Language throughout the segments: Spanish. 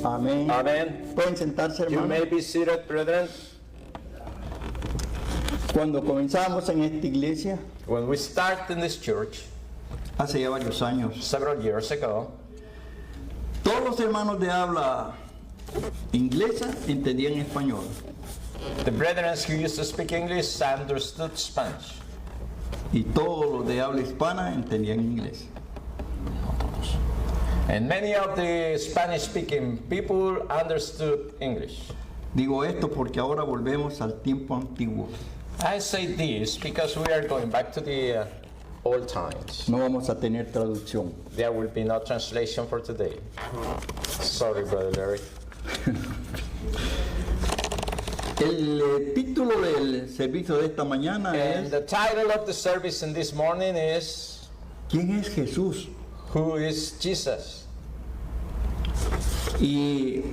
Amén. Amen. Pueden sentarse, You may hermanos. be seated, brethren. Cuando comenzamos en esta iglesia, When we start in this church hace ya varios años, several years ago, todos los hermanos de habla inglesa entendían español. the brethren who used to speak English understood Spanish. Y todos los de habla hispana entendían inglés. And many of the Spanish-speaking people understood English. Digo esto porque ahora volvemos al tiempo antiguo. I say this because we are going back to the old times. No vamos a tener traducción. There will be no translation for today. Sorry, Brother Larry. El título del servicio de esta mañana And es the title of the service in this morning is ¿Quién es Jesús? Who is Jesus? Y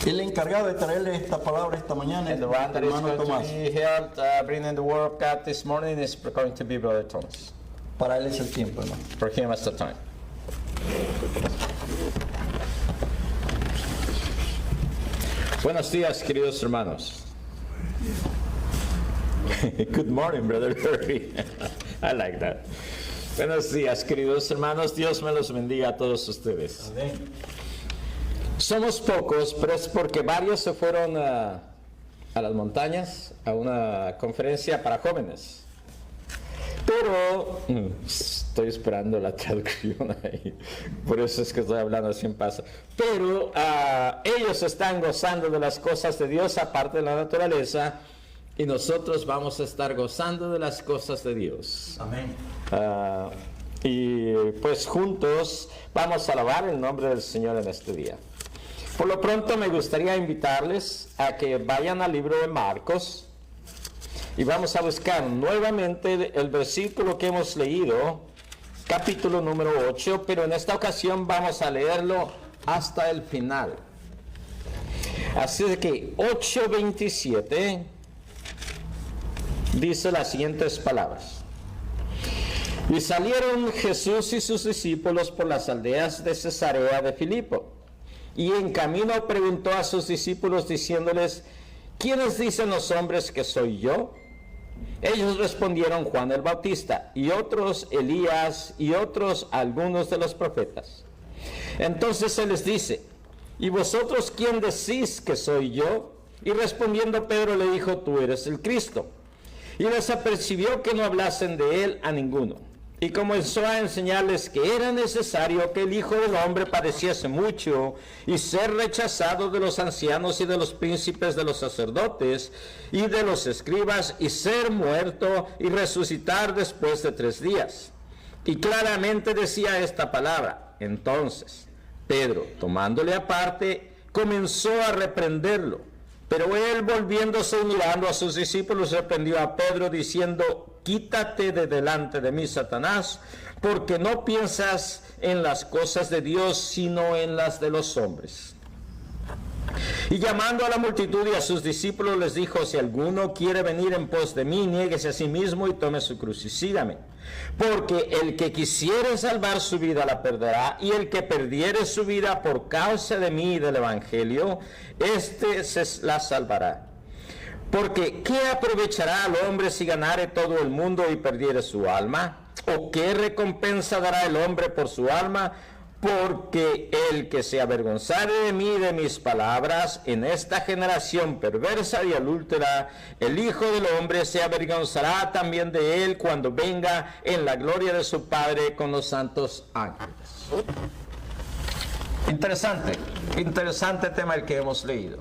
el encargado de traerle esta palabra esta mañana es And the el one that is hermano going Tomás. to be held bringing the word of God this morning is going to be Brother Thomas. Para él es el tiempo, hermano. For him it's the time. Buenos días, queridos hermanos. Good morning, Brother Larry. I like that. Buenos días, queridos hermanos. Dios me los bendiga a todos ustedes. Somos pocos, pero es porque varios se fueron a las montañas a una conferencia para jóvenes. Pero estoy esperando la traducción ahí, por eso es que estoy hablando así en paso. Pero ellos están gozando de las cosas de Dios aparte de la naturaleza, y nosotros vamos a estar gozando de las cosas de Dios. Amén. Y pues juntos vamos a alabar el nombre del Señor en este día. Por lo pronto me gustaría invitarles a que vayan al libro de Marcos y vamos a buscar nuevamente el versículo que hemos leído, capítulo número 8, pero en esta ocasión vamos a leerlo hasta el final. Así de que 8:27 dice las siguientes palabras. Y salieron Jesús y sus discípulos por las aldeas de Cesarea de Filipo. Y en camino preguntó a sus discípulos diciéndoles, ¿quiénes dicen los hombres que soy yo? Ellos respondieron Juan el Bautista, y otros Elías, y otros algunos de los profetas. Entonces él les dice, ¿y vosotros quién decís que soy yo? Y respondiendo Pedro le dijo, tú eres el Cristo. Y les apercibió que no hablasen de él a ninguno. Y comenzó a enseñarles que era necesario que el Hijo del Hombre padeciese mucho y ser rechazado de los ancianos y de los príncipes de los sacerdotes y de los escribas y ser muerto y resucitar después de 3 días. Y claramente decía esta palabra. Entonces Pedro, tomándole aparte, comenzó a reprenderlo. Pero él, volviéndose y mirando a sus discípulos, reprendió a Pedro diciendo, quítate de delante de mí, Satanás, porque no piensas en las cosas de Dios, sino en las de los hombres. Y llamando a la multitud y a sus discípulos les dijo, si alguno quiere venir en pos de mí, niéguese a sí mismo y tome su cruz y sígame. Porque el que quisiere salvar su vida la perderá, y el que perdiere su vida por causa de mí y del Evangelio, éste se la salvará. Porque ¿qué aprovechará al hombre si ganare todo el mundo y perdiere su alma? ¿O qué recompensa dará el hombre por su alma? Porque el que se avergonzare de mí y de mis palabras en esta generación perversa y adúltera, el Hijo del Hombre se avergonzará también de él cuando venga en la gloria de su Padre con los santos ángeles. Interesante tema el que hemos leído.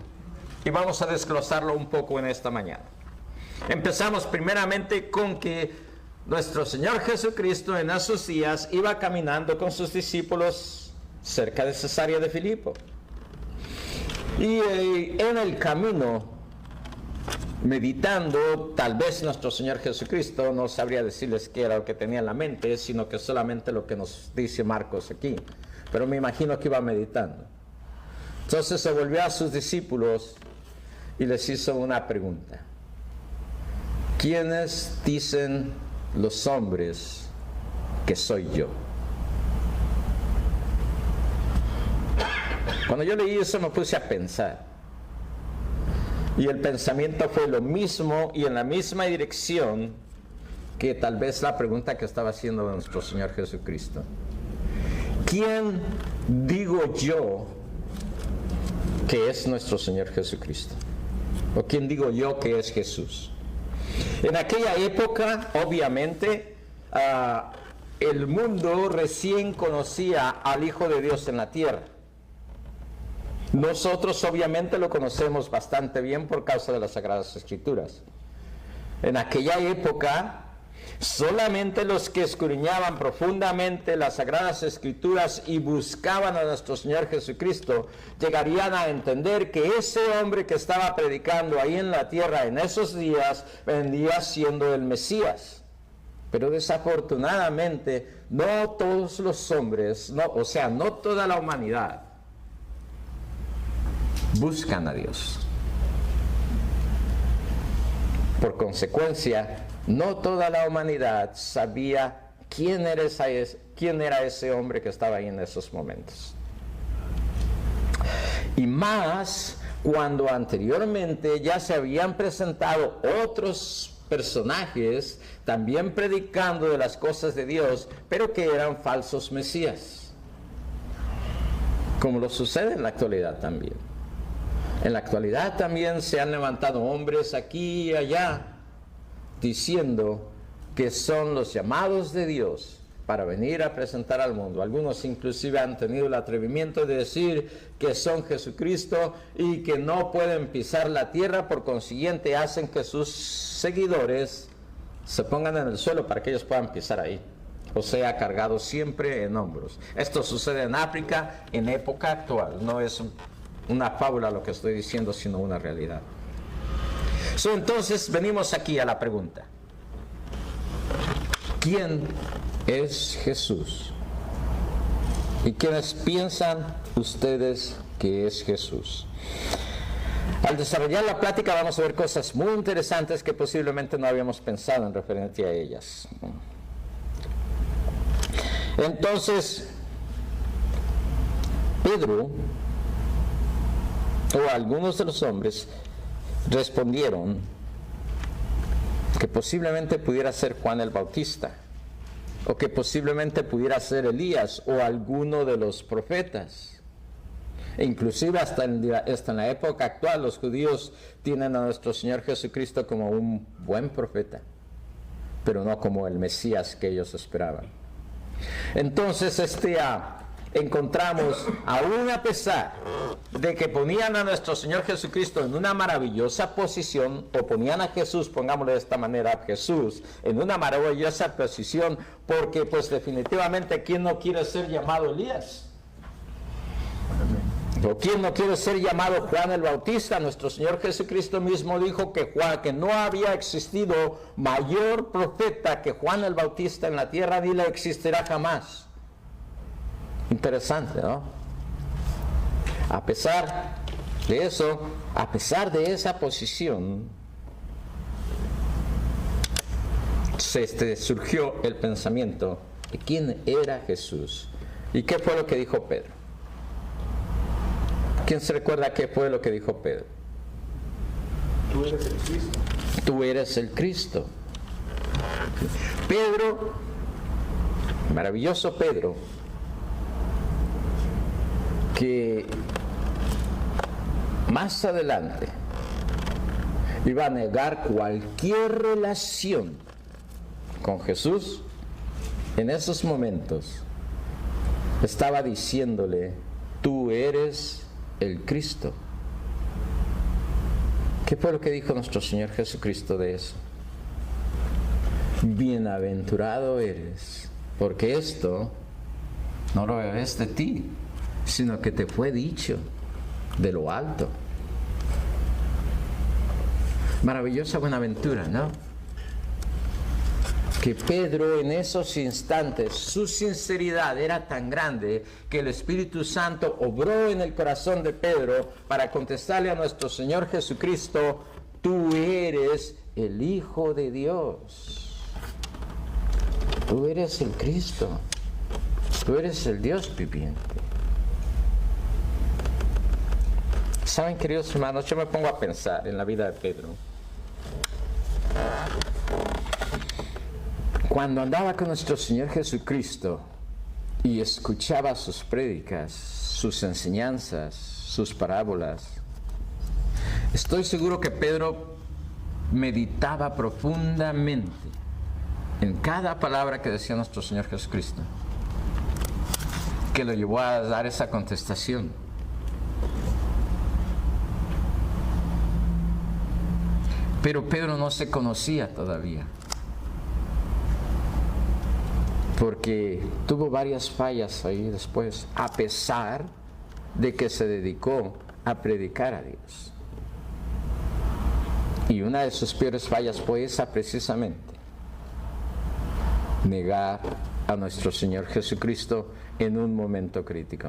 Y vamos a desglosarlo un poco en esta mañana. Empezamos primeramente con que nuestro Señor Jesucristo en esos días iba caminando con sus discípulos cerca de Cesarea de Filipo. Y en el camino, meditando, tal vez nuestro Señor Jesucristo no sabría decirles qué era lo que tenía en la mente, sino que solamente lo que nos dice Marcos aquí. Pero me imagino que iba meditando. Entonces se volvió a sus discípulos y les hizo una pregunta. ¿Quiénes dicen los hombres que soy yo? Cuando yo leí eso me puse a pensar. Y el pensamiento fue lo mismo y en la misma dirección que tal vez la pregunta que estaba haciendo nuestro Señor Jesucristo. ¿Quién digo yo que es nuestro Señor Jesucristo? ¿O quién digo yo que es Jesús? En aquella época, obviamente, el mundo recién conocía al Hijo de Dios en la tierra. Nosotros obviamente lo conocemos bastante bien por causa de las Sagradas Escrituras. En aquella época, solamente los que escudriñaban profundamente las Sagradas Escrituras y buscaban a nuestro Señor Jesucristo, llegarían a entender que ese hombre que estaba predicando ahí en la tierra en esos días, vendría siendo el Mesías. Pero desafortunadamente, no todos los hombres, no toda la humanidad, buscan a Dios. Por consecuencia, no toda la humanidad sabía quién era ese hombre que estaba ahí en esos momentos. Y más cuando anteriormente ya se habían presentado otros personajes también predicando de las cosas de Dios, pero que eran falsos mesías, como lo sucede en la actualidad también. En la actualidad también se han levantado hombres aquí y allá diciendo que son los llamados de Dios para venir a presentar al mundo. Algunos inclusive han tenido el atrevimiento de decir que son Jesucristo y que no pueden pisar la tierra, por consiguiente hacen que sus seguidores se pongan en el suelo para que ellos puedan pisar ahí. O sea, cargados siempre en hombros. Esto sucede en África en época actual, no es una fábula lo que estoy diciendo, sino una realidad. Entonces venimos aquí a la pregunta: ¿quién es Jesús? ¿Y quiénes piensan ustedes que es Jesús? Al desarrollar la plática vamos a ver cosas muy interesantes que posiblemente no habíamos pensado en referencia a ellas. Entonces, Pedro o algunos de los hombres respondieron que posiblemente pudiera ser Juan el Bautista, o que posiblemente pudiera ser Elías o alguno de los profetas. E inclusive hasta en la época actual los judíos tienen a nuestro Señor Jesucristo como un buen profeta, pero no como el Mesías que ellos esperaban. Entonces encontramos, aún a pesar de que ponían a nuestro Señor Jesucristo en una maravillosa posición, o ponían a Jesús, pongámoslo de esta manera, Jesús en una maravillosa posición, porque pues definitivamente, ¿quién no quiere ser llamado Elías? ¿O quién no quiere ser llamado Juan el Bautista? Nuestro Señor Jesucristo mismo dijo que no había existido mayor profeta que Juan el Bautista en la tierra, ni le existirá jamás. Interesante, ¿no? A pesar de eso, a pesar de esa posición, surgió el pensamiento de quién era Jesús. ¿Y qué fue lo que dijo Pedro? ¿Quién se recuerda qué fue lo que dijo Pedro? Tú eres el Cristo. Tú eres el Cristo. Pedro, maravilloso Pedro, que más adelante iba a negar cualquier relación con Jesús, en esos momentos estaba diciéndole: tú eres el Cristo. ¿Qué fue lo que dijo nuestro Señor Jesucristo de eso? Bienaventurado eres, porque esto no lo ves de ti, sino que te fue dicho de lo alto. Maravillosa buenaventura, ¿no? Que Pedro en esos instantes, su sinceridad era tan grande que el Espíritu Santo obró en el corazón de Pedro para contestarle a nuestro Señor Jesucristo: tú eres el Hijo de Dios, tú eres el Cristo, tú eres el Dios viviente. Saben, queridos hermanos, yo me pongo a pensar en la vida de Pedro. Cuando andaba con nuestro Señor Jesucristo y escuchaba sus prédicas, sus enseñanzas, sus parábolas, estoy seguro que Pedro meditaba profundamente en cada palabra que decía nuestro Señor Jesucristo, que lo llevó a dar esa contestación. Pero Pedro no se conocía todavía, porque tuvo varias fallas ahí después, a pesar de que se dedicó a predicar a Dios. Y una de sus peores fallas fue esa precisamente, negar a nuestro Señor Jesucristo en un momento crítico.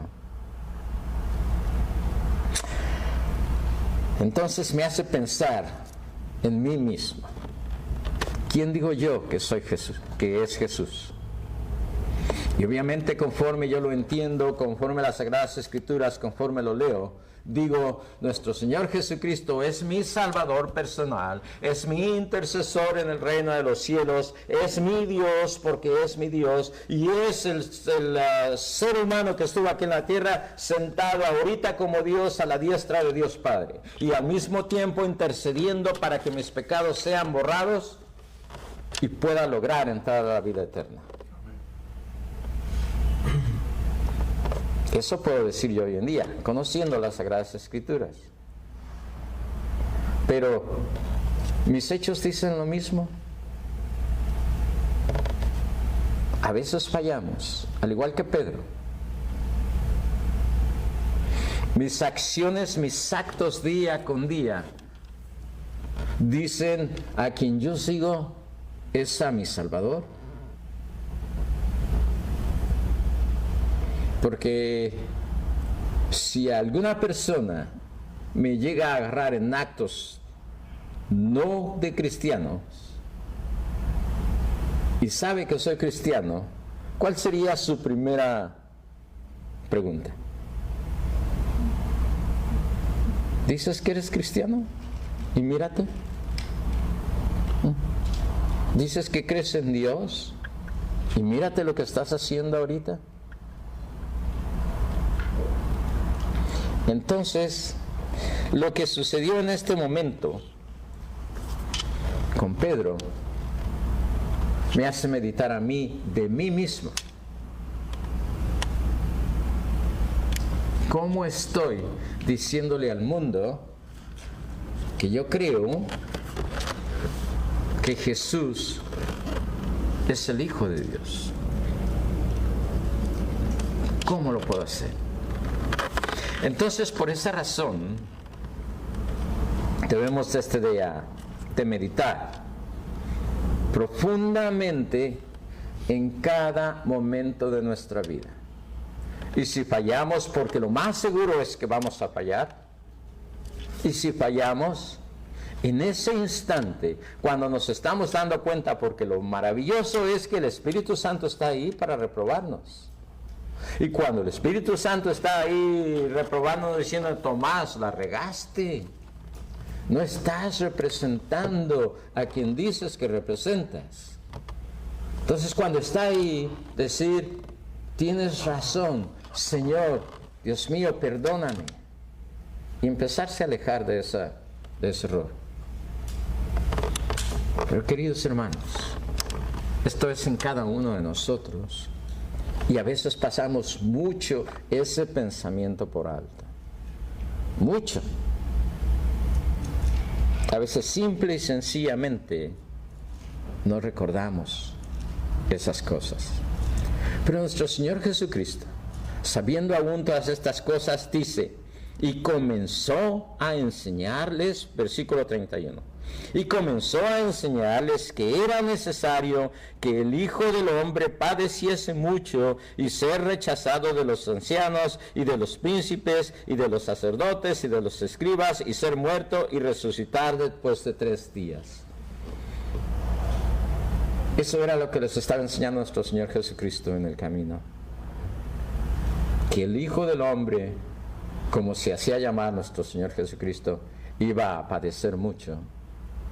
Entonces me hace pensar en mí mismo. ¿Quién digo yo que soy Jesús, que es Jesús? Y obviamente conforme yo lo entiendo, conforme las Sagradas Escrituras, conforme lo leo, digo, nuestro Señor Jesucristo es mi Salvador personal, es mi intercesor en el reino de los cielos, es mi Dios porque es mi Dios, y es el ser humano que estuvo aquí en la tierra sentado ahorita como Dios a la diestra de Dios Padre, y al mismo tiempo intercediendo para que mis pecados sean borrados y pueda lograr entrar a la vida eterna. Eso puedo decir yo hoy en día, conociendo las Sagradas Escrituras. Pero, ¿mis hechos dicen lo mismo? A veces fallamos, al igual que Pedro. Mis acciones, mis actos día con día, dicen a quien yo sigo es a mi Salvador. Porque si alguna persona me llega a agarrar en actos no de cristianos y sabe que soy cristiano, ¿cuál sería su primera pregunta? ¿Dices que eres cristiano? Y mírate. ¿Dices que crees en Dios? Y mírate lo que estás haciendo ahorita. Entonces, lo que sucedió en este momento con Pedro me hace meditar a mí de mí mismo. ¿Cómo estoy diciéndole al mundo que yo creo que Jesús es el Hijo de Dios? ¿Cómo lo puedo hacer? Entonces, por esa razón, debemos este día de meditar profundamente en cada momento de nuestra vida. Y si fallamos, porque lo más seguro es que vamos a fallar, y si fallamos, en ese instante, cuando nos estamos dando cuenta, porque lo maravilloso es que el Espíritu Santo está ahí para reprobarnos. Y cuando el Espíritu Santo está ahí reprobándonos, diciendo, Tomás, la regaste. No estás representando a quien dices que representas. Entonces cuando está ahí, decir, tienes razón, Señor, Dios mío, perdóname. Y empezarse a alejar de ese error. Pero queridos hermanos, esto es en cada uno de nosotros. Y a veces pasamos mucho ese pensamiento por alto. Mucho. A veces simple y sencillamente no recordamos esas cosas. Pero nuestro Señor Jesucristo, sabiendo aún todas estas cosas, dice, y comenzó a enseñarles, versículo 31, y comenzó a enseñarles que era necesario que el Hijo del Hombre padeciese mucho y ser rechazado de los ancianos y de los príncipes y de los sacerdotes y de los escribas y ser muerto y resucitar después de 3 días. Eso era lo que les estaba enseñando nuestro Señor Jesucristo en el camino. Que el Hijo del Hombre como se hacía llamar nuestro Señor Jesucristo, iba a padecer mucho,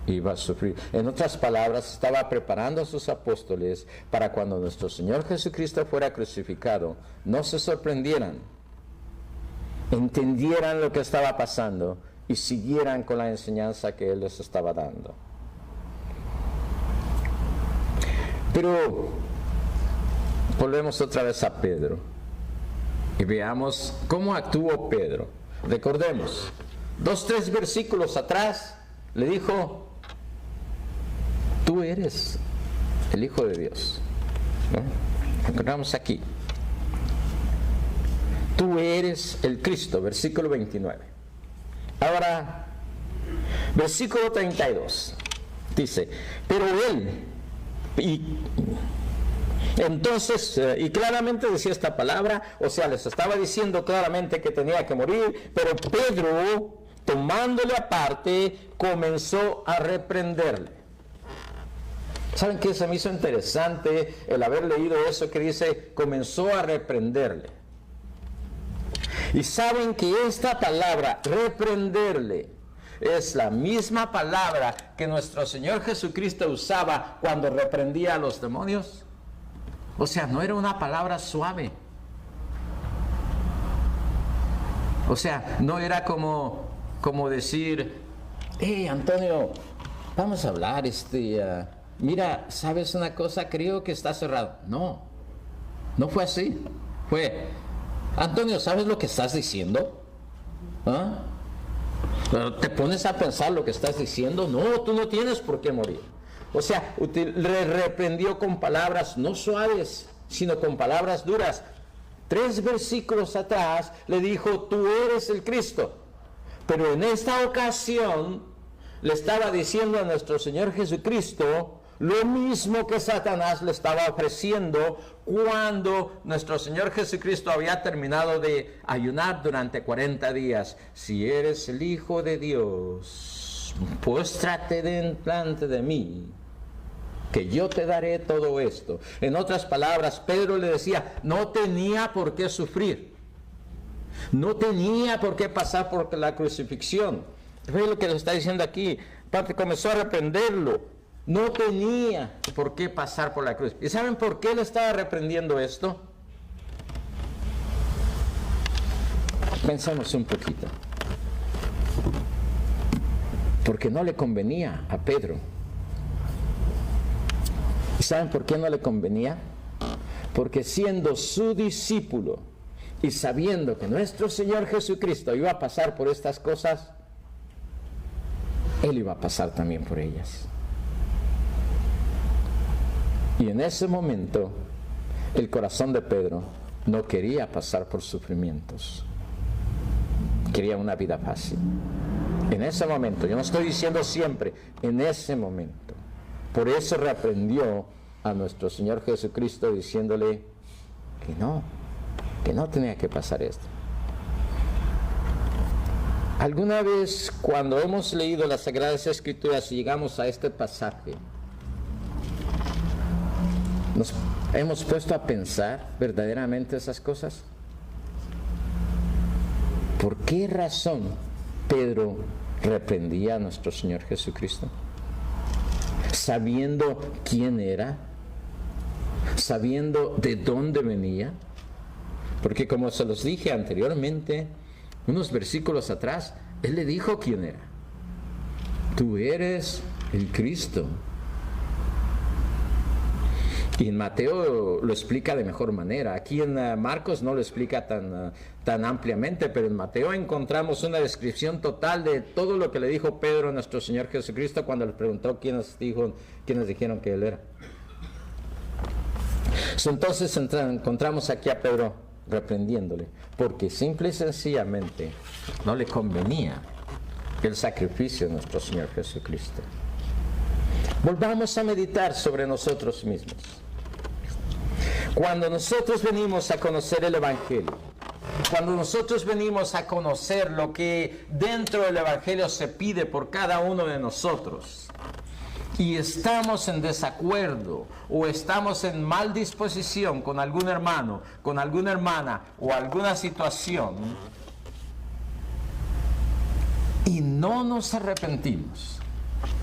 iba a sufrir. En otras palabras, estaba preparando a sus apóstoles para cuando nuestro Señor Jesucristo fuera crucificado, no se sorprendieran, entendieran lo que estaba pasando y siguieran con la enseñanza que Él les estaba dando. Pero volvemos otra vez a Pedro y veamos cómo actuó Pedro. Recordemos, 2-3 versículos atrás le dijo: tú eres el Hijo de Dios, ¿no? Encontramos aquí: tú eres el Cristo, versículo 29. Ahora, versículo 32 dice: pero Él, y entonces, y claramente decía esta palabra, o sea, les estaba diciendo claramente que tenía que morir, pero Pedro, tomándole aparte, comenzó a reprenderle. ¿Saben qué? Se me hizo interesante el haber leído eso que dice, comenzó a reprenderle. Y saben que esta palabra, reprenderle, es la misma palabra que nuestro Señor Jesucristo usaba cuando reprendía a los demonios. O sea, no era una palabra suave. O sea, no era como decir: hey, Antonio, vamos a hablar, mira, ¿sabes una cosa? Creo que está cerrado. No fue así. Fue: Antonio, ¿sabes lo que estás diciendo? ¿Ah? ¿Te pones a pensar lo que estás diciendo? No, tú no tienes por qué morir. O sea, le reprendió con palabras no suaves, sino con palabras duras. 3 versículos atrás le dijo: tú eres el Cristo. Pero en esta ocasión le estaba diciendo a nuestro Señor Jesucristo lo mismo que Satanás le estaba ofreciendo cuando nuestro Señor Jesucristo había terminado de ayunar durante 40 días. Si eres el Hijo de Dios, póstrate delante de mí, que yo te daré todo esto. En otras palabras, Pedro le decía: no tenía por qué sufrir, no tenía por qué pasar por la crucifixión. Ve lo que le está diciendo aquí. Padre comenzó a reprenderlo. No tenía por qué pasar por la cruz. ¿Y saben por qué le estaba reprendiendo esto? Pensemos un poquito. Porque no le convenía a Pedro. ¿Y saben por qué no le convenía? Porque siendo su discípulo y sabiendo que nuestro Señor Jesucristo iba a pasar por estas cosas, Él iba a pasar también por ellas. Y en ese momento, el corazón de Pedro no quería pasar por sufrimientos. Quería una vida fácil. En ese momento, yo no estoy diciendo siempre, en ese momento. Por eso reprendió a nuestro Señor Jesucristo diciéndole que no tenía que pasar esto. ¿Alguna vez cuando hemos leído las Sagradas Escrituras y llegamos a este pasaje, nos hemos puesto a pensar verdaderamente esas cosas? ¿Por qué razón Pedro reprendía a nuestro Señor Jesucristo? Sabiendo quién era, sabiendo de dónde venía, porque como se los dije anteriormente, unos versículos atrás, Él le dijo quién era. Tú eres el Cristo. Y en Mateo lo explica de mejor manera. Aquí en Marcos no lo explica tan ampliamente, pero en Mateo encontramos una descripción total de todo lo que le dijo Pedro a nuestro Señor Jesucristo cuando le preguntó quiénes dijeron que Él era. Entonces encontramos aquí a Pedro reprendiéndole, porque simple y sencillamente no le convenía el sacrificio de nuestro Señor Jesucristo. Volvamos a meditar sobre nosotros mismos. Cuando nosotros venimos a conocer el Evangelio, cuando nosotros venimos a conocer lo que dentro del Evangelio se pide por cada uno de nosotros, y estamos en desacuerdo o estamos en mal disposición con algún hermano, con alguna hermana o alguna situación, y no nos arrepentimos,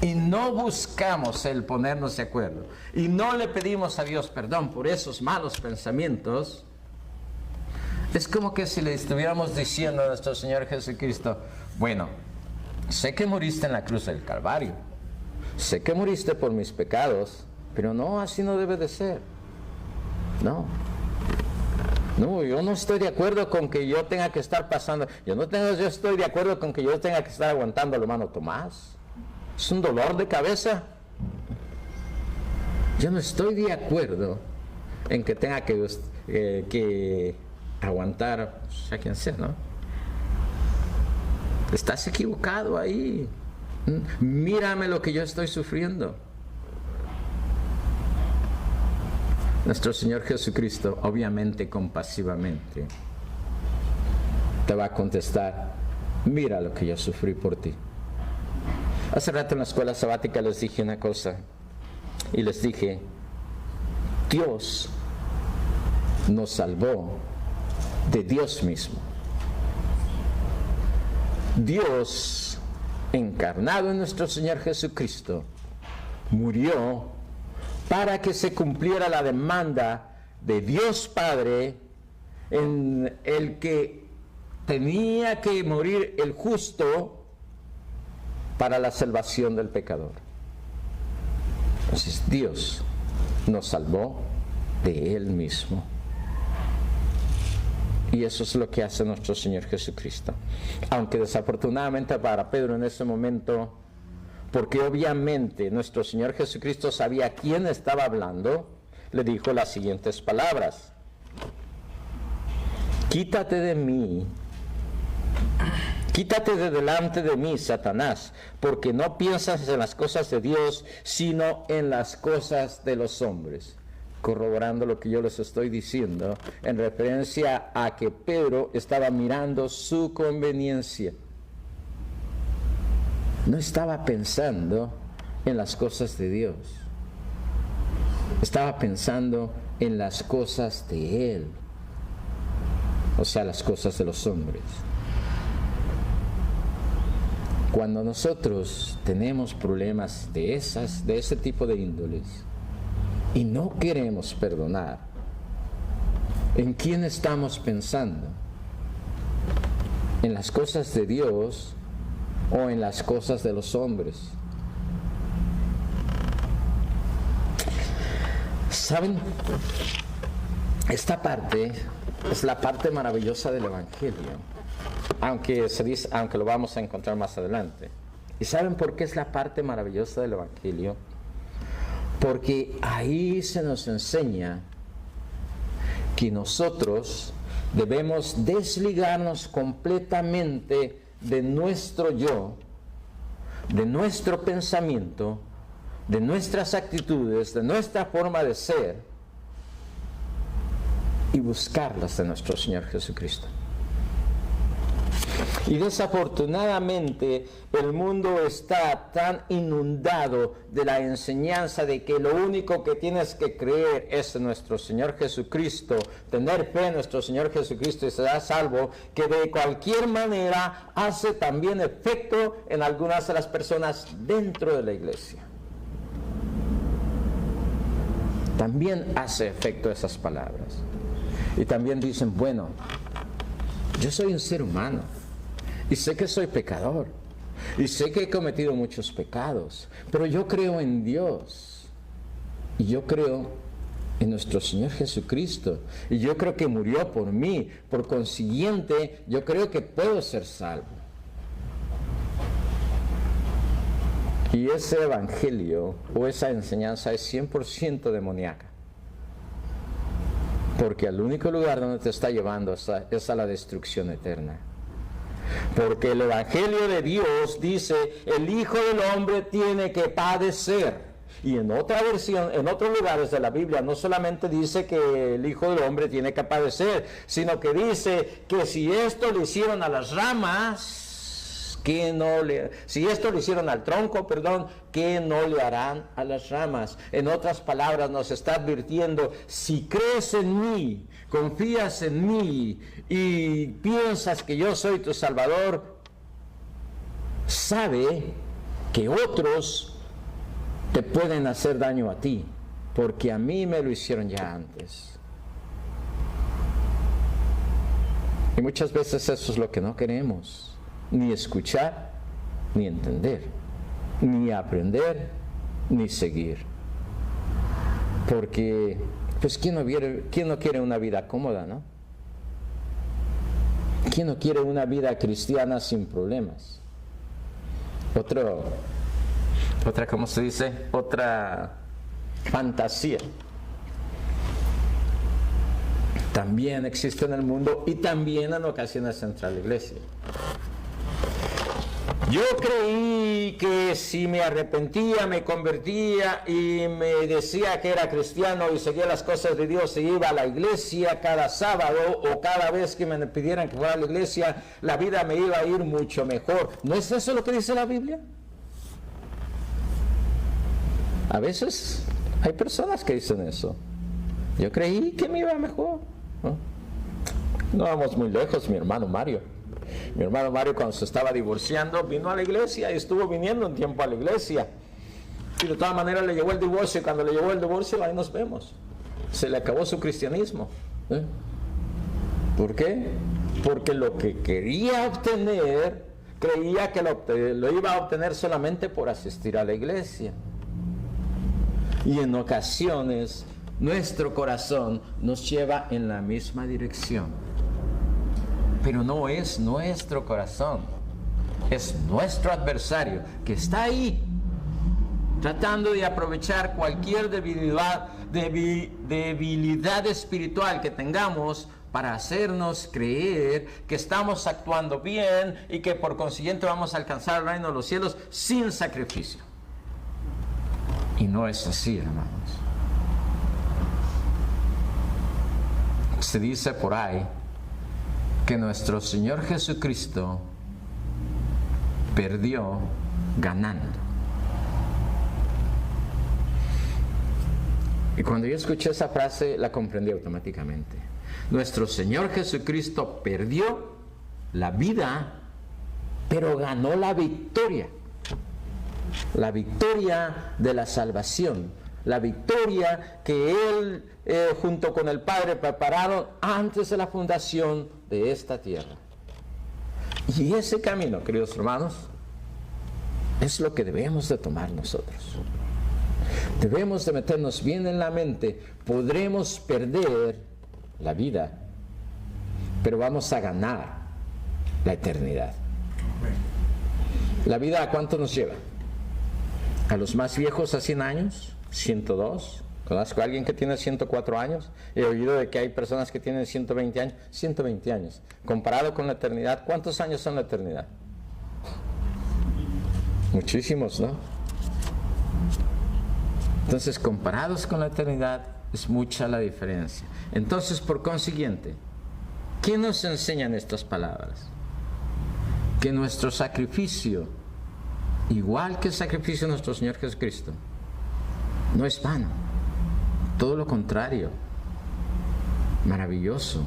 y no buscamos el ponernos de acuerdo, y no le pedimos a Dios perdón por esos malos pensamientos, es como que si le estuviéramos diciendo a nuestro Señor Jesucristo, bueno, sé que moriste en la cruz del Calvario, sé que moriste por mis pecados, pero no, así no debe de ser. No, yo no estoy de acuerdo con que yo tenga que estar pasando, yo estoy de acuerdo con que yo tenga que estar aguantando al hermano Tomás. Es un dolor de cabeza. Yo no estoy de acuerdo en que tenga que aguantar a quien sea, ¿no? Estás equivocado ahí. Mírame lo que yo estoy sufriendo. Nuestro Señor Jesucristo, obviamente compasivamente, te va a contestar, mira lo que yo sufrí por ti. Hace rato en la escuela sabática les dije una cosa, y les dije, Dios nos salvó de Dios mismo. Dios, encarnado en nuestro Señor Jesucristo, murió para que se cumpliera la demanda de Dios Padre, en el que tenía que morir el justo para la salvación del pecador. Entonces Dios nos salvó de Él mismo. Y eso es lo que hace nuestro Señor Jesucristo. Aunque desafortunadamente para Pedro en ese momento, porque obviamente nuestro Señor Jesucristo sabía quién estaba hablando, le dijo las siguientes palabras: quítate de mí, quítate de delante de mí, Satanás, porque no piensas en las cosas de Dios, sino en las cosas de los hombres. Corroborando lo que yo les estoy diciendo, en referencia a que Pedro estaba mirando su conveniencia. No estaba pensando en las cosas de Dios. Estaba pensando en las cosas de Él. O sea, las cosas de los hombres. Cuando nosotros tenemos problemas de ese tipo de índoles y no queremos perdonar, ¿en quién estamos pensando? ¿En las cosas de Dios o en las cosas de los hombres? ¿Saben? Esta parte es la parte maravillosa del Evangelio, aunque lo vamos a encontrar más adelante. ¿Y saben por qué es la parte maravillosa del Evangelio? Porque ahí se nos enseña que nosotros debemos desligarnos completamente de nuestro yo, de nuestro pensamiento, de nuestras actitudes, de nuestra forma de ser, y buscarlas de nuestro Señor Jesucristo. Y desafortunadamente el mundo está tan inundado de la enseñanza de que lo único que tienes que creer es en nuestro Señor Jesucristo, tener fe en nuestro Señor Jesucristo y serás salvo, que de cualquier manera hace también efecto en algunas de las personas dentro de la iglesia. También hace efecto esas palabras. Y también dicen, bueno, yo soy un ser humano y sé que soy pecador y sé que he cometido muchos pecados, pero yo creo en Dios y yo creo en nuestro Señor Jesucristo y yo creo que murió por mí, por consiguiente yo creo que puedo ser salvo. Y ese evangelio o esa enseñanza es 100% demoníaca, porque el único lugar donde te está llevando es a la destrucción eterna. Porque el Evangelio de Dios dice, el Hijo del Hombre tiene que padecer. Y en otra versión, en otros lugares de la Biblia, no solamente dice que el Hijo del Hombre tiene que padecer, sino que dice que si esto le hicieron a las ramas, si esto le hicieron al tronco, ¿qué no le harán a las ramas? En otras palabras, nos está advirtiendo, si crees en mí, confías en mí y piensas que yo soy tu Salvador, sabe que otros te pueden hacer daño a ti, porque a mí me lo hicieron ya antes. Y muchas veces eso es lo que no queremos, ni escuchar, ni entender, ni aprender, ni seguir. Porque, pues, ¿quién no quiere una vida cómoda, no? ¿Quién no quiere una vida cristiana sin problemas? Otra, ¿cómo se dice? Otra fantasía también existe en el mundo y también en ocasiones entra a la iglesia. Yo creí que si me arrepentía, me convertía y me decía que era cristiano y seguía las cosas de Dios y iba a la iglesia cada sábado o cada vez que me pidieran que fuera a la iglesia, la vida me iba a ir mucho mejor. ¿No es eso lo que dice la Biblia? A veces hay personas que dicen eso. Yo creí que me iba mejor. No vamos muy lejos, mi hermano Mario. Mi hermano Mario, cuando se estaba divorciando, vino a la iglesia y estuvo viniendo un tiempo a la iglesia. Y de todas maneras le llegó el divorcio, y cuando le llegó el divorcio, ahí nos vemos. Se le acabó su cristianismo. ¿Por qué? Porque lo que quería obtener, creía que lo iba a obtener solamente por asistir a la iglesia. Y en ocasiones, nuestro corazón nos lleva en la misma dirección. Pero no es nuestro corazón, es nuestro adversario que está ahí tratando de aprovechar cualquier debilidad espiritual que tengamos para hacernos creer que estamos actuando bien y que por consiguiente vamos a alcanzar el reino de los cielos sin sacrificio. Y no es así, hermanos. Se dice por ahí que nuestro Señor Jesucristo perdió ganando. Y cuando yo escuché esa frase, la comprendí automáticamente. Nuestro Señor Jesucristo perdió la vida, pero ganó la victoria. La victoria de la salvación. La victoria que Él, junto con el Padre, prepararon antes de la fundación de esta tierra. Y ese camino, queridos hermanos, es lo que debemos de tomar nosotros. Debemos de meternos bien en la mente. Podremos perder la vida, pero vamos a ganar la eternidad. ¿La vida a cuánto nos lleva? ¿A los más viejos a 100 años? 102. Conozco a alguien que tiene 104 años. He oído de que hay personas que tienen 120 años. 120 años. Comparado con la eternidad, ¿cuántos años son la eternidad? Muchísimos, ¿no? Entonces, comparados con la eternidad, es mucha la diferencia. Entonces, por consiguiente, ¿qué nos enseñan estas palabras? Que nuestro sacrificio, igual que el sacrificio de nuestro Señor Jesucristo, no es vano, todo lo contrario, maravilloso,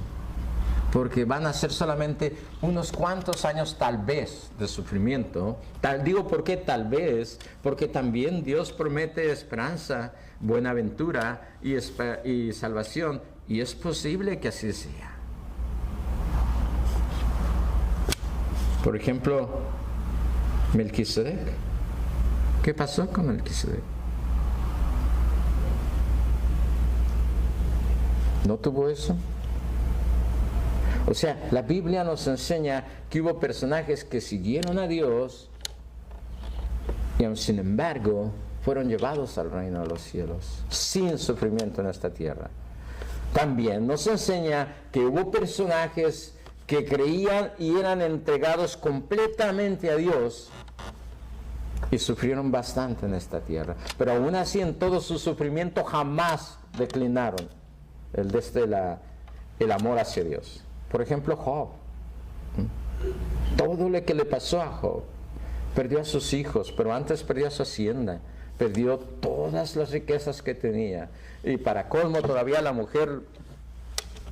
porque van a ser solamente unos cuantos años tal vez de sufrimiento. Digo, ¿por qué tal vez? Porque también Dios promete esperanza, buenaventura y salvación, y es posible que así sea. Por ejemplo, Melquisedec. ¿Qué pasó con Melquisedec? ¿No tuvo eso? O sea, la Biblia nos enseña que hubo personajes que siguieron a Dios y sin embargo fueron llevados al reino de los cielos sin sufrimiento en esta tierra. También nos enseña que hubo personajes que creían y eran entregados completamente a Dios y sufrieron bastante en esta tierra, pero aún así en todo su sufrimiento jamás declinaron el amor hacia Dios. Por ejemplo, Job. Todo lo que le pasó a Job. Perdió a sus hijos, pero antes perdió su hacienda. Perdió todas las riquezas que tenía. Y para colmo todavía la mujer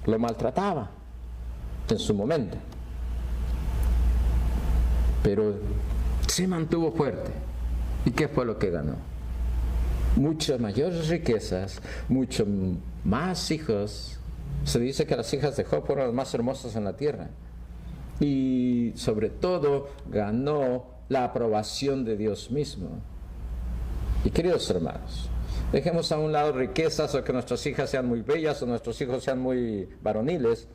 lo maltrataba en su momento. Pero Se mantuvo fuerte. ¿Y qué fue lo que ganó? Muchas mayores riquezas, mucho más hijos. Se dice que las hijas de Job fueron las más hermosas en la tierra. Y sobre todo ganó la aprobación de Dios mismo. Y queridos hermanos, dejemos a un lado riquezas o que nuestras hijas sean muy bellas o nuestros hijos sean muy varoniles,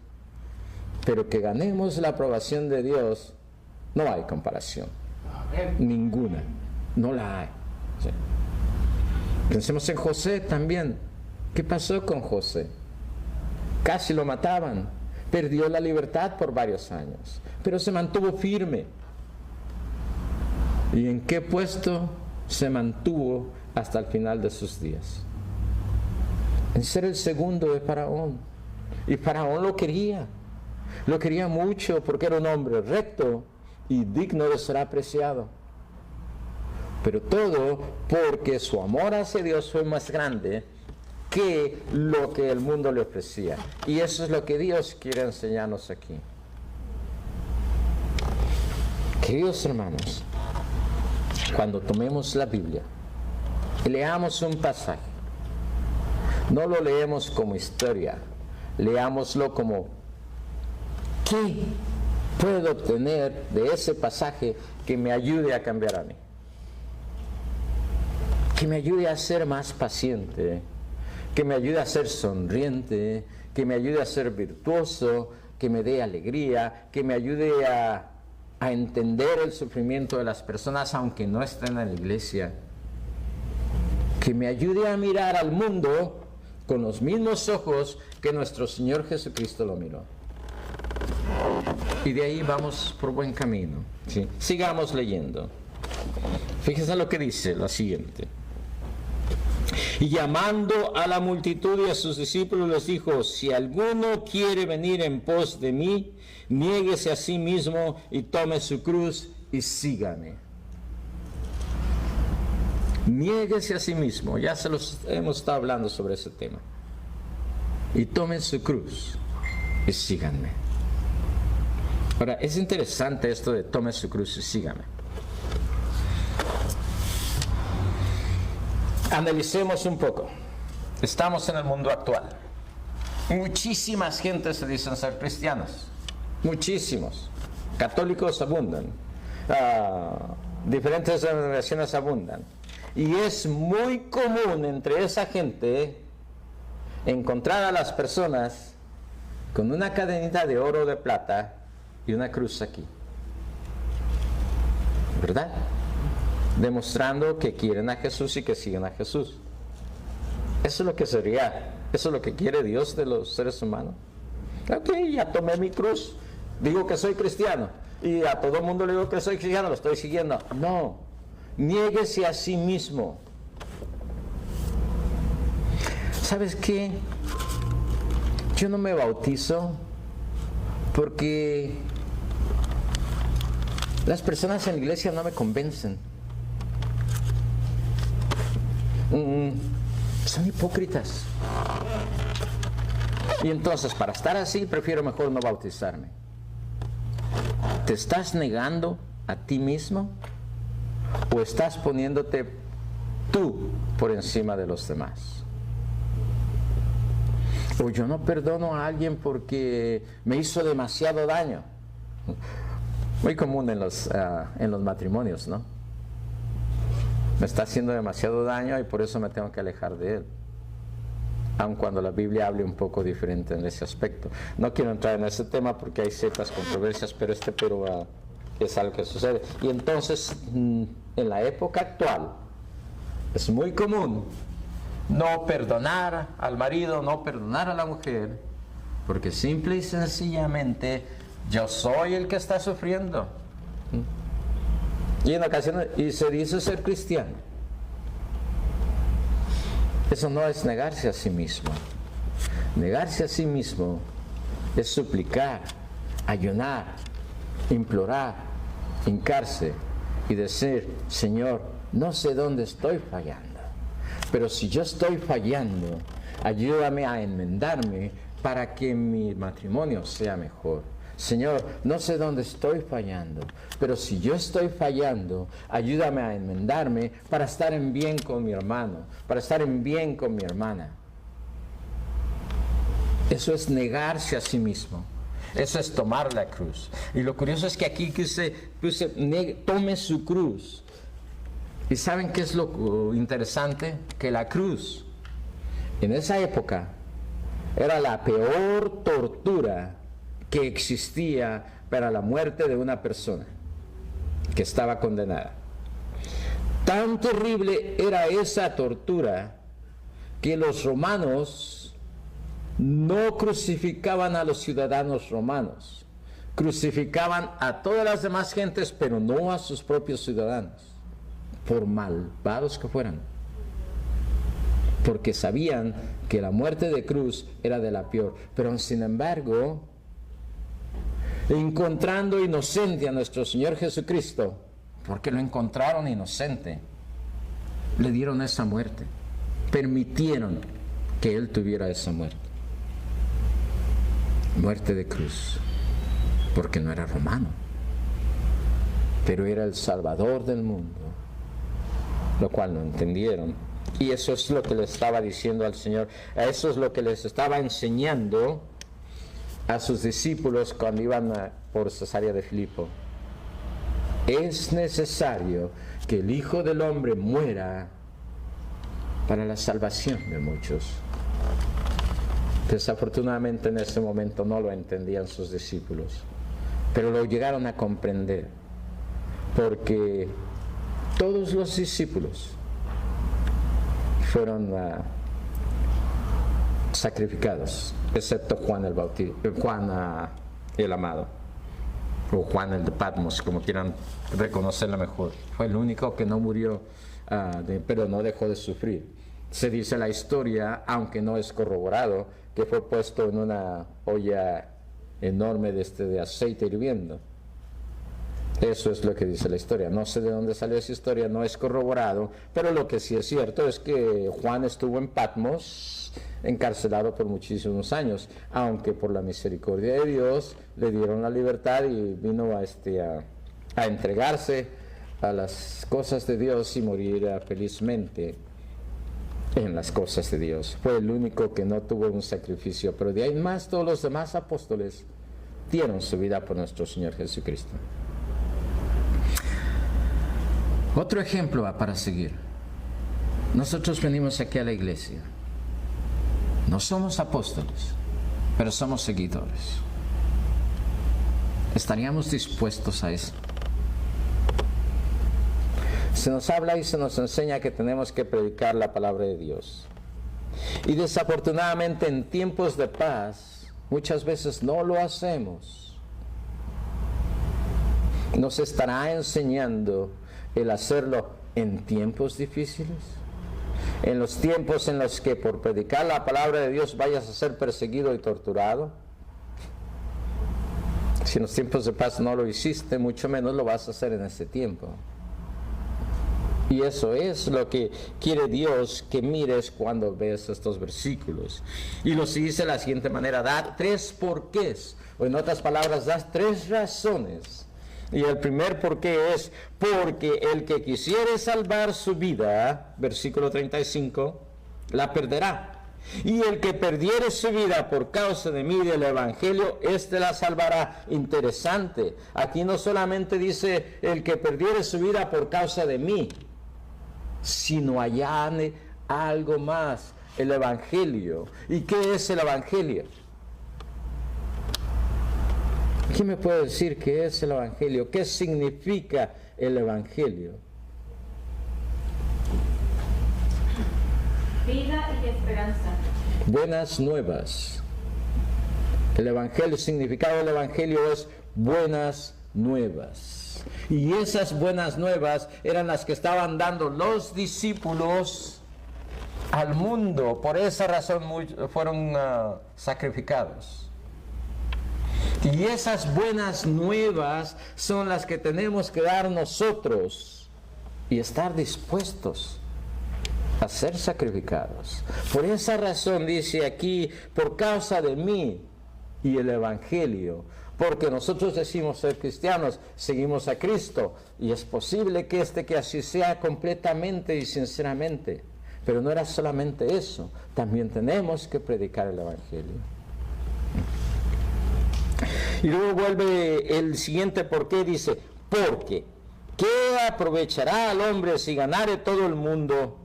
pero que ganemos la aprobación de Dios, no hay comparación. Ninguna. No la hay. Sí. Pensemos en José también. ¿Qué pasó con José? Casi lo mataban. Perdió la libertad por varios años, pero se mantuvo firme. ¿Y en qué puesto se mantuvo hasta el final de sus días? En ser el segundo de Faraón. Y Faraón lo quería mucho porque era un hombre recto y digno de ser apreciado. Pero todo porque su amor hacia Dios fue más grande que lo que el mundo le ofrecía. Y eso es lo que Dios quiere enseñarnos aquí. Queridos hermanos, cuando tomemos la Biblia y leamos un pasaje, no lo leemos como historia, leámoslo como ¿qué puedo obtener de ese pasaje que me ayude a cambiar a mí? Que me ayude a ser más paciente, que me ayude a ser sonriente, que me ayude a ser virtuoso, que me dé alegría, que me ayude a entender el sufrimiento de las personas aunque no estén en la iglesia, que me ayude a mirar al mundo con los mismos ojos que nuestro Señor Jesucristo lo miró. Y de ahí vamos por buen camino. ¿Sí? Sigamos leyendo. Fíjense lo que dice, la siguiente. Y llamando a la multitud y a sus discípulos les dijo: si alguno quiere venir en pos de mí, niéguese a sí mismo y tome su cruz y sígame. Niéguese a sí mismo, ya se los hemos estado hablando sobre ese tema. Y tomen su cruz y síganme. Ahora, es interesante esto de tome su cruz y sígame. Analicemos un poco. Estamos en el mundo actual. Muchísimas gentes se dicen ser cristianos. Muchísimos. Católicos abundan. Diferentes denominaciones abundan. Y es muy común entre esa gente encontrar a las personas con una cadenita de oro o de plata y una cruz aquí. ¿Verdad? Demostrando que quieren a Jesús y que siguen a Jesús. Eso es lo que sería, eso es lo que quiere Dios de los seres humanos. Ok, ya tomé mi cruz, digo que soy cristiano, y a todo el mundo le digo que soy cristiano, lo estoy siguiendo. No, niéguese a sí mismo. ¿Sabes qué? Yo no me bautizo porque las personas en la iglesia no me convencen. Son hipócritas. Y entonces, para estar así, prefiero mejor no bautizarme. ¿Te estás negando a ti mismo? ¿O estás poniéndote tú por encima de los demás? O yo no perdono a alguien porque me hizo demasiado daño. Muy común en los matrimonios, ¿no? Me está haciendo demasiado daño y por eso me tengo que alejar de él. Aun cuando la Biblia hable un poco diferente en ese aspecto. No quiero entrar en ese tema porque hay ciertas controversias, pero es algo que sucede. Y entonces, en la época actual, es muy común no perdonar al marido, no perdonar a la mujer, porque simple y sencillamente yo soy el que está sufriendo. Y en ocasiones, y se dice ser cristiano. Eso no es negarse a sí mismo. Negarse a sí mismo es suplicar, ayunar, implorar, hincarse y decir: Señor, no sé dónde estoy fallando, pero si yo estoy fallando, ayúdame a enmendarme para que mi matrimonio sea mejor. Señor, no sé dónde estoy fallando, pero si yo estoy fallando, ayúdame a enmendarme para estar en bien con mi hermano, para estar en bien con mi hermana. Eso es negarse a sí mismo. Eso es tomar la cruz. Y lo curioso es que aquí tome su cruz. ¿Y saben qué es lo interesante? Que la cruz, en esa época, era la peor tortura que existía para la muerte de una persona que estaba condenada. Tan terrible era esa tortura que los romanos no crucificaban a los ciudadanos romanos, crucificaban a todas las demás gentes, pero no a sus propios ciudadanos, por malvados que fueran, porque sabían que la muerte de cruz era de la peor. Pero sin embargo, encontrando inocente a nuestro Señor Jesucristo, porque lo encontraron inocente, le dieron esa muerte, permitieron que Él tuviera esa muerte. Muerte de cruz, porque no era romano, pero era el Salvador del mundo, lo cual no entendieron. Y eso es lo que le estaba diciendo al Señor, eso es lo que les estaba enseñando a sus discípulos cuando iban por Cesarea de Filipo. Es necesario que el Hijo del Hombre muera para la salvación de muchos. Desafortunadamente en ese momento no lo entendían sus discípulos, pero lo llegaron a comprender, porque todos los discípulos fueron sacrificados, excepto Juan el Bautista, Juan el Amado, o Juan el de Patmos, como quieran reconocerlo mejor. Fue el único que no murió, pero no dejó de sufrir. Se dice la historia, aunque no es corroborado, que fue puesto en una olla enorme de aceite hirviendo. Eso es lo que dice la historia. No sé de dónde salió esa historia, no es corroborado, pero lo que sí es cierto es que Juan estuvo en Patmos, encarcelado por muchísimos años, aunque por la misericordia de Dios le dieron la libertad y vino a entregarse a las cosas de Dios y morir felizmente en las cosas de Dios. Fue el único que no tuvo un sacrificio, pero de ahí más todos los demás apóstoles dieron su vida por nuestro Señor Jesucristo. Otro ejemplo para seguir. Nosotros venimos aquí a la iglesia. No somos apóstoles, pero somos seguidores. ¿Estaríamos dispuestos a eso? Se nos habla y se nos enseña que tenemos que predicar la palabra de Dios. Y desafortunadamente en tiempos de paz, muchas veces no lo hacemos. ¿Nos estará enseñando el hacerlo en tiempos difíciles? En los tiempos en los que por predicar la palabra de Dios vayas a ser perseguido y torturado. Si en los tiempos de paz no lo hiciste, mucho menos lo vas a hacer en este tiempo. Y eso es lo que quiere Dios que mires cuando ves estos versículos. Y los dice de la siguiente manera: da 3 porqués, o en otras palabras, da 3 razones. Y el primer porqué es: porque el que quisiere salvar su vida, versículo 35, la perderá. Y el que perdiere su vida por causa de mí y del Evangelio, éste la salvará. Interesante. Aquí no solamente dice el que perdiere su vida por causa de mí, sino añade algo más: el Evangelio. ¿Y qué es el Evangelio? ¿Quién me puede decir qué es el Evangelio? ¿Qué significa el Evangelio? Vida y esperanza. Buenas nuevas. El Evangelio, el significado del Evangelio es buenas nuevas. Y esas buenas nuevas eran las que estaban dando los discípulos al mundo. Por esa razón fueron sacrificados. Y esas buenas nuevas son las que tenemos que dar nosotros y estar dispuestos a ser sacrificados. Por esa razón dice aquí: por causa de mí y el Evangelio. porque nosotros decimos ser cristianos, seguimos a Cristo, y es posible que así sea completamente y sinceramente, pero no era solamente eso, también tenemos que predicar el Evangelio. Y luego vuelve el siguiente porqué, dice, porque, ¿qué aprovechará al hombre si ganare todo el mundo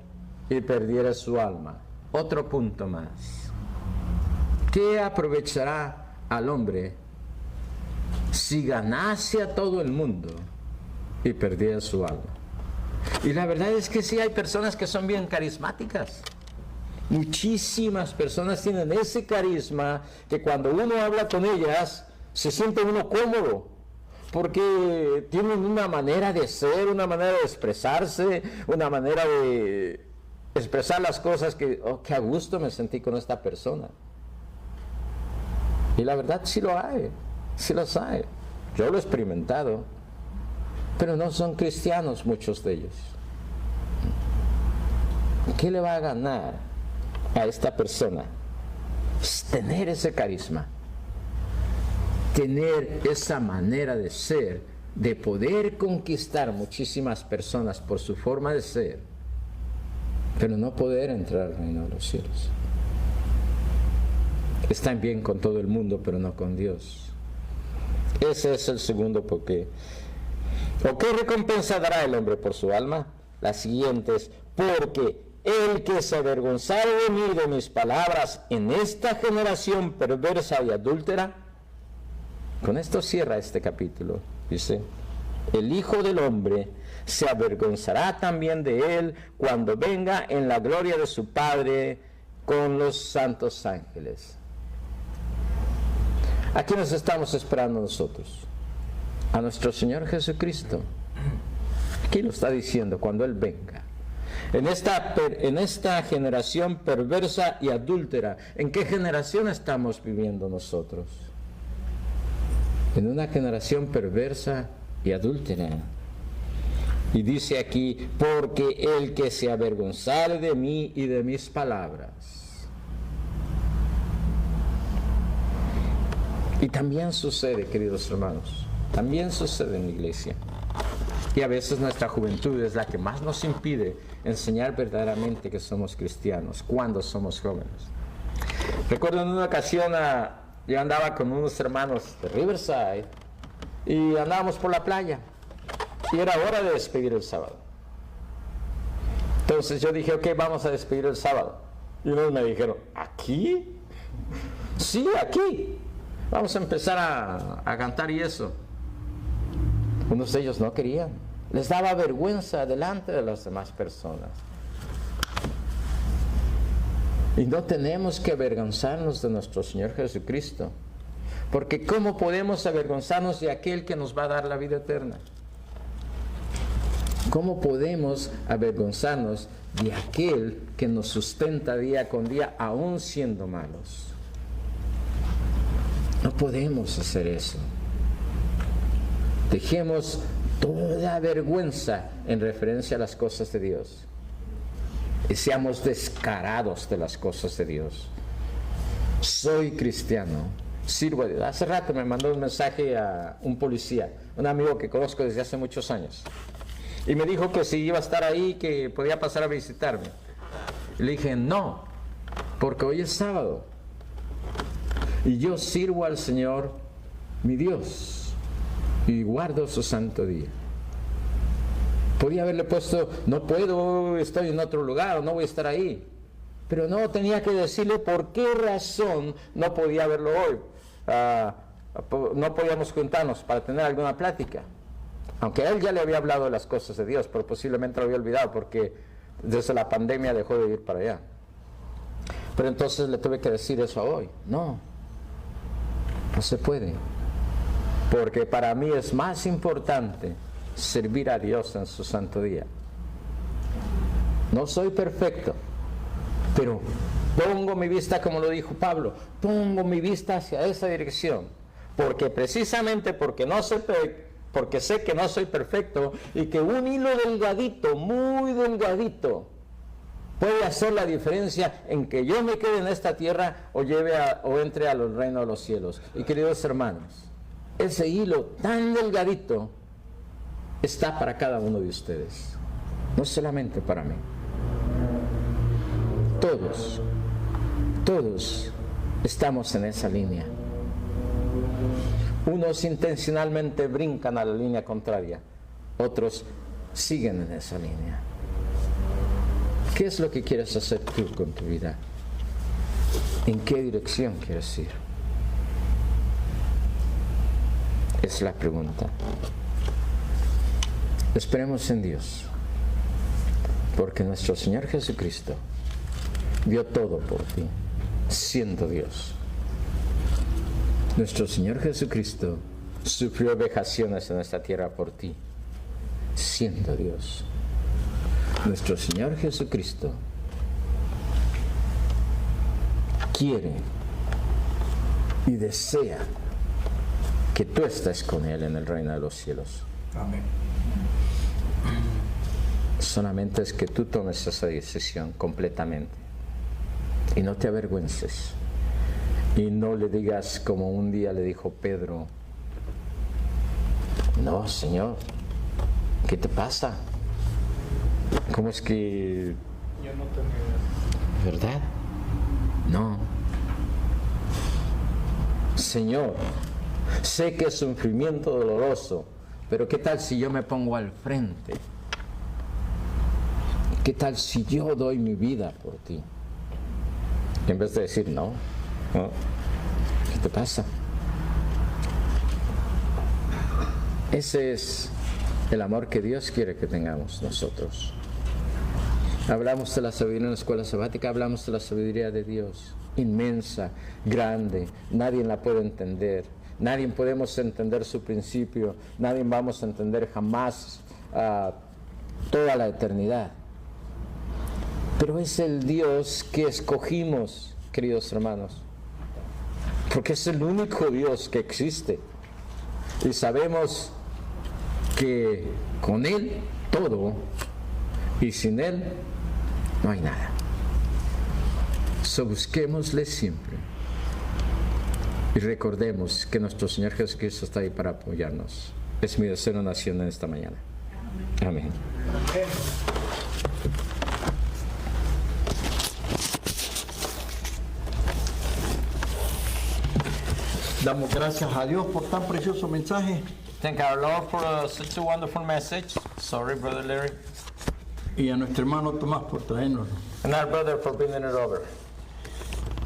y perdiera su alma? Otro punto más. ¿Qué aprovechará al hombre si ganase a todo el mundo y perdiera su alma? Y la verdad es que sí hay personas que son bien carismáticas. Muchísimas personas tienen ese carisma que cuando uno habla con ellas se siente uno cómodo, porque tienen una manera de ser, una manera de expresarse, una manera de expresar las cosas que, oh, qué a gusto me sentí con esta persona. Y la verdad sí lo hay, sí los hay. Yo lo he experimentado, pero no son cristianos muchos de ellos. ¿Qué le va a ganar a esta persona? Es tener ese carisma, tener esa manera de ser, de poder conquistar muchísimas personas por su forma de ser, pero no poder entrar al reino de los cielos. Están bien con todo el mundo, pero no con Dios. Ese es el segundo porqué. ¿O qué recompensa dará el hombre por su alma? La siguiente es, porque el que se avergonzare de mí y de mis palabras en esta generación perversa y adúltera. Con esto cierra este capítulo. Dice, el Hijo del Hombre se avergonzará también de él cuando venga en la gloria de su Padre con los santos ángeles. ¿A quién nos estamos esperando nosotros? A nuestro Señor Jesucristo. Aquí lo está diciendo, cuando Él venga. En esta generación perversa y adúltera, ¿en qué generación estamos viviendo nosotros? En una generación perversa y adúltera. Y dice aquí, porque el que se avergonzare de mí y de mis palabras. Y también sucede, queridos hermanos, también sucede en la iglesia. Y a veces nuestra juventud es la que más nos impide enseñar verdaderamente que somos cristianos, cuando somos jóvenes. Recuerdo en una ocasión, yo andaba con unos hermanos de Riverside y andábamos por la playa. Y era hora de despedir el sábado. Entonces yo dije, ok, vamos a despedir el sábado. Y unos me dijeron, ¿aquí? Sí, aquí. Vamos a empezar a cantar y eso. Unos de ellos no querían. Les daba vergüenza delante de las demás personas. Y no tenemos que avergonzarnos de nuestro Señor Jesucristo. Porque ¿cómo podemos avergonzarnos de aquel que nos va a dar la vida eterna? ¿Cómo podemos avergonzarnos de aquel que nos sustenta día con día, aún siendo malos? No podemos hacer eso. Dejemos toda vergüenza en referencia a las cosas de Dios y seamos descarados de las cosas de Dios. Soy cristiano, sirvo a Dios. Hace rato me mandó un mensaje a un policía, un amigo que conozco desde hace muchos años, y me dijo que si iba a estar ahí, que podía pasar a visitarme. Y le dije, no, porque hoy es sábado y yo sirvo al Señor, mi Dios, y guardo su santo día. Podía haberle puesto, no puedo, estoy en otro lugar, o no voy a estar ahí. Pero no, tenía que decirle por qué razón no podía verlo hoy. No podíamos juntarnos para tener alguna plática. Aunque a él ya le había hablado de las cosas de Dios, pero posiblemente lo había olvidado porque desde la pandemia dejó de ir para allá. Pero entonces le tuve que decir eso a hoy. No se puede. Porque para mí es más importante servir a Dios en su santo día. No soy perfecto, pero pongo mi vista, como lo dijo Pablo, pongo mi vista hacia esa dirección, porque precisamente porque sé que no soy perfecto y que un hilo delgadito, muy delgadito, puede hacer la diferencia en que yo me quede en esta tierra o entre a los reinos de los cielos. Y queridos hermanos, ese hilo tan delgadito está para cada uno de ustedes, no solamente para mí. Todos estamos en esa línea. Unos intencionalmente brincan a la línea contraria, otros siguen en esa línea. ¿Qué es lo que quieres hacer tú con tu vida? ¿En qué dirección quieres ir? Es la pregunta. Esperemos en Dios, porque nuestro Señor Jesucristo dio todo por ti, siendo Dios. Nuestro Señor Jesucristo sufrió vejaciones en esta tierra por ti, siendo Dios. Nuestro Señor Jesucristo quiere y desea que tú estés con Él en el reino de los cielos. Amén. Solamente es que tú tomes esa decisión completamente y no te avergüences y no le digas como un día le dijo Pedro: no, Señor, ¿qué te pasa? ¿Cómo es que...? Yo no tenía... ¿Verdad? No. Señor, sé que es sufrimiento doloroso, pero ¿qué tal si yo me pongo al frente? ¿Qué tal si yo doy mi vida por ti? En vez de decir no, ¿qué te pasa? Ese es el amor que Dios quiere que tengamos nosotros. Hablamos de la sabiduría en la escuela sabática, hablamos de la sabiduría de Dios, inmensa, grande, nadie la puede entender, nadie podemos entender su principio, nadie vamos a entender jamás toda la eternidad. Pero es el Dios que escogimos, queridos hermanos, porque es el único Dios que existe. Y sabemos que con Él todo, y sin Él no hay nada. So busquémosle siempre. Y recordemos que nuestro Señor Jesucristo está ahí para apoyarnos. Es mi deseo en oración en esta mañana. Amén. Damos gracias a Dios por tan precioso mensaje Thank our Lord for such a wonderful message. Sorry, Brother Larry. y a nuestro hermano Tomás por traernos. And our brother for bringing it over.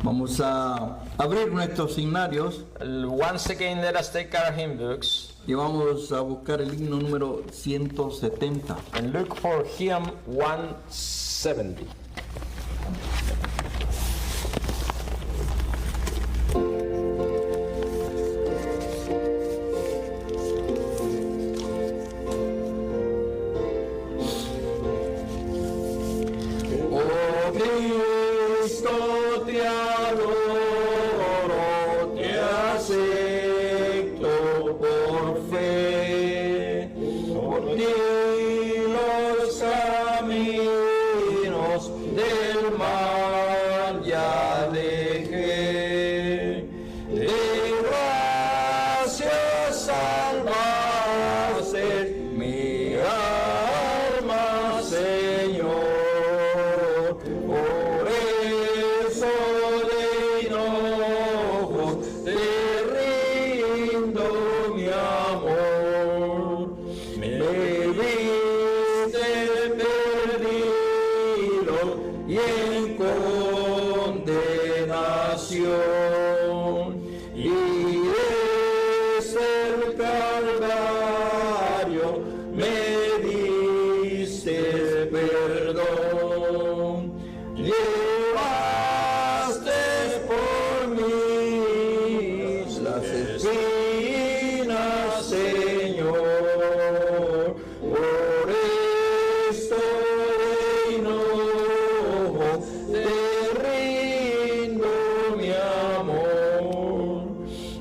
Vamos a abrir nuestros signarios Once again, let us take our hymn books y vamos a buscar el himno número 170. and look for hymn 170. Oh Cristo, te adoro, te acepto por fe. Por ti los caminos del mal ya dejé. De gracia salvaste mi alma, Señor. Por eso de enojo te rindo mi amor. Me viste perdido y en condenación. Y desde el Calvario me diste perdón. Llevaste por mí las espinas, Señor. Por esto de enojo te rindo mi amor.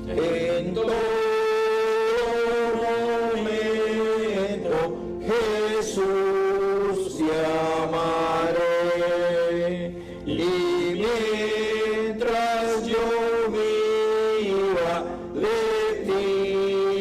En todo momento, Jesús, te amaré. Y mientras yo viva, de ti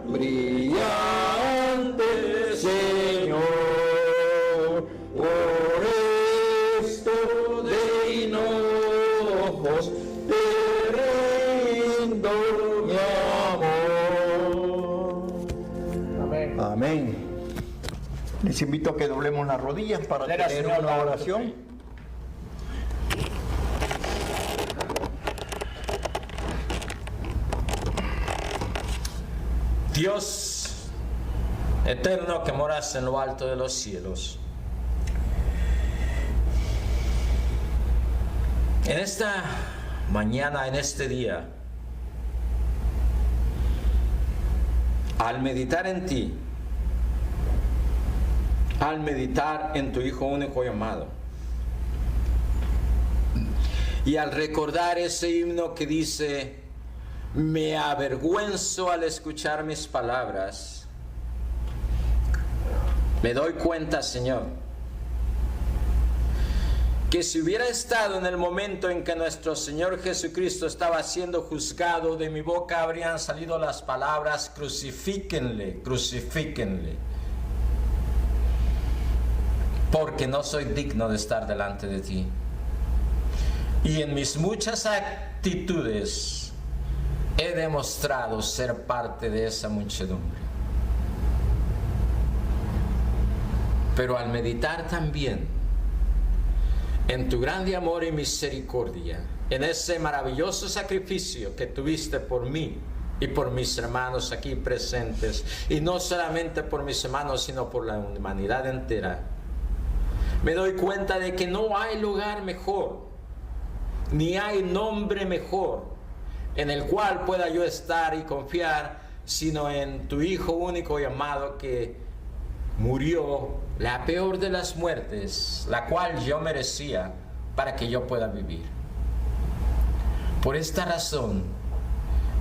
brillante Señor. Por esto de hinojos te rindo mi amor. Amén. Amén. Les invito a que doblemos las rodillas para tener una oración. Dios eterno que moras en lo alto de los cielos, en esta mañana, en este día, al meditar en ti, al meditar en tu Hijo único y amado, y al recordar ese himno que dice: me avergüenzo al escuchar mis palabras, me doy cuenta, Señor, que si hubiera estado en el momento en que nuestro Señor Jesucristo estaba siendo juzgado, de mi boca habrían salido las palabras: crucifíquenle, crucifíquenle, porque no soy digno de estar delante de ti. Y en mis muchas actitudes he demostrado ser parte de esa muchedumbre. Pero al meditar también en tu grande amor y misericordia, en ese maravilloso sacrificio que tuviste por mí y por mis hermanos aquí presentes, y no solamente por mis hermanos, sino por la humanidad entera, me doy cuenta de que no hay lugar mejor, ni hay nombre mejor en el cual pueda yo estar y confiar, sino en tu Hijo único y amado, que murió la peor de las muertes, la cual yo merecía, para que yo pueda vivir. Por esta razón,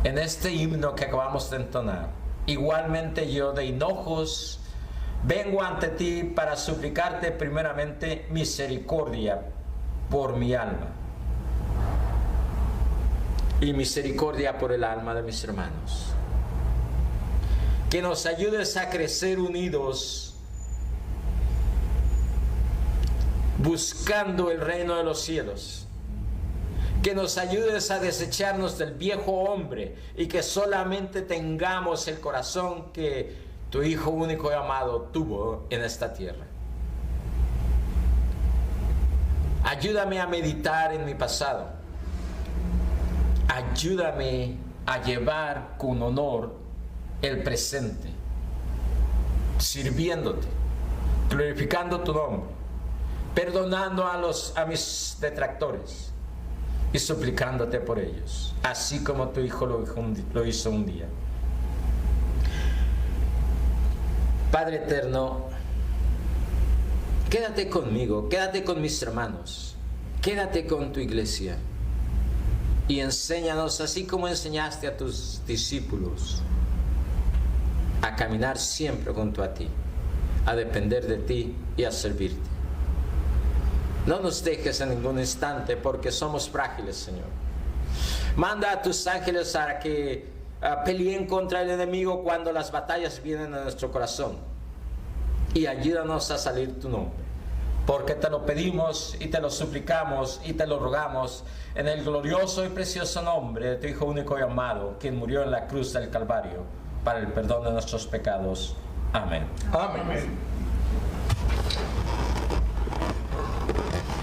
en este himno que acabamos de entonar, igualmente yo de hinojos vengo ante ti para suplicarte primeramente misericordia por mi alma, y misericordia por el alma de mis hermanos. Que nos ayudes a crecer unidos, buscando el reino de los cielos. Que nos ayudes a desecharnos del viejo hombre y que solamente tengamos el corazón que tu Hijo único y amado tuvo en esta tierra. Ayúdame a meditar en mi pasado. Ayúdame a llevar con honor el presente, sirviéndote, glorificando tu nombre, perdonando a mis detractores y suplicándote por ellos, así como tu Hijo lo hizo un día. Padre eterno, quédate conmigo, quédate con mis hermanos, quédate con tu iglesia. Y enséñanos, así como enseñaste a tus discípulos, a caminar siempre junto a ti, a depender de ti y a servirte. No nos dejes en ningún instante, porque somos frágiles, Señor. Manda a tus ángeles a que peleen contra el enemigo cuando las batallas vienen a nuestro corazón. Y ayúdanos a salir tu nombre, porque te lo pedimos y te lo suplicamos y te lo rogamos en el glorioso y precioso nombre de tu Hijo único y amado, quien murió en la cruz del Calvario para el perdón de nuestros pecados. Amén. Amén.